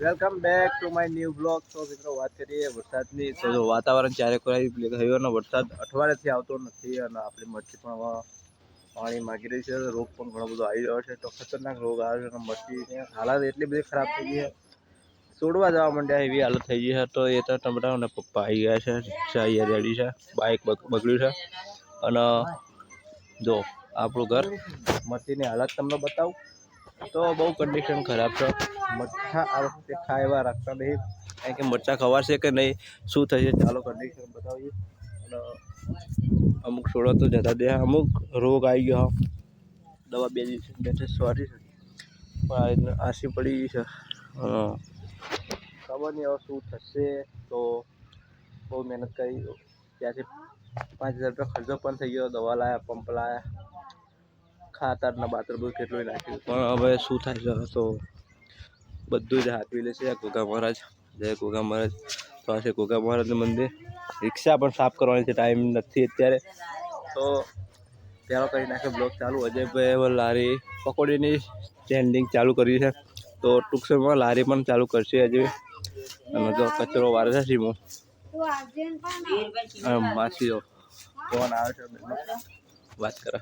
Welcome back to my new blog. તો મિત્રો વાત કરીએ વરસાદની. તો વાતાવરણ ચારે કોઈ થયો વરસાદ અઠવાડિયાથી આવતો નથી અને આપણી મરચી પણ પાણી માગી રહી છે. રોગ પણ ઘણો બધો આવી રહ્યો છે. તો ખતરનાક રોગ આવે છે અને મરચીની હાલત એટલી બધી ખરાબ થઈ ગઈ છે, છોડવા જવા માંડ્યા એવી હાલત થઈ ગઈ છે. તો એ તો ટમટા અને પપ્પા આવી ગયા છે, રિક્ષા અહીંયા રેડી છે, બાઇક બગડ્યું છે. અને જો આપણું ઘર મરચીની હાલત તમને બતાવું તો બહુ કન્ડિશન ખરાબ છે. મરચા આ વખતે ખાવા એવા રાખતા નહીં, કારણ કે મરચા ખવાશે કે નહીં, શું થશે, ચાલો કન્ડિશન બતાવીએ. અને અમુક છોડો તો જતા દે, અમુક રોગ આવી ગયો, દવા 2 દિવસ સોરી છે પણ આસી પડી છે. ખબર નહીં હવે શું થશે. તો બહુ મહેનત કરી, ત્યાંથી 5000 રૂપિયા ખર્ચો પણ થઈ ગયો, દવા લાયા, પંપ લાયા, ખાતરના બાતર બધું કેટલું નાખ્યું, પણ હવે શું થાય છે. તો બધું જ હાથવી લેશે ગોગા મહારાજ. જય ગોગા મહારાજ. તો આ છે ગોગા મહારાજનું મંદિર. રિક્ષા પણ સાફ કરવાની છે, ટાઈમ નથી અત્યારે. તો પહેલો કરી નાખે બ્લોગ ચાલુ. અજયભાઈ લારી પકોડીની સ્ટેન્ડિંગ ચાલુ કરી છે. તો ટૂંક સમયમાં લારી પણ ચાલુ કરશે અજય. અને જો કચરો વારે છે સીમો માસીઓ ફોન આવે છે, વાત કરે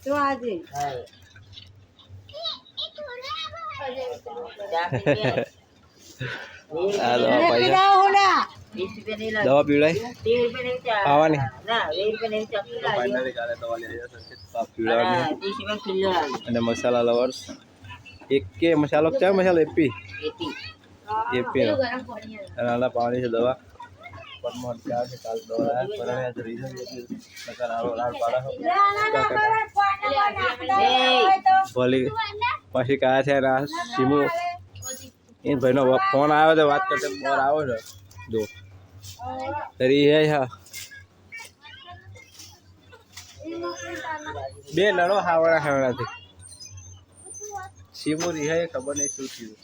તો આજે દવા પીવડાય ખાવાની અને મસાલા લવર્સ એક કે મસાલો ક્યાં મસાલો એપી એપી નાના પાણી છે. દવા ભલી પછી કયા છે સીમુ એ ભાઈનો ફોન આવ્યો તો વાત કરતે મોર આવ્યો છે. જો તરી હે હા બે લડો હાવડા હાવડાથી સીમુ રી હે ખબર નહીં શું થયું.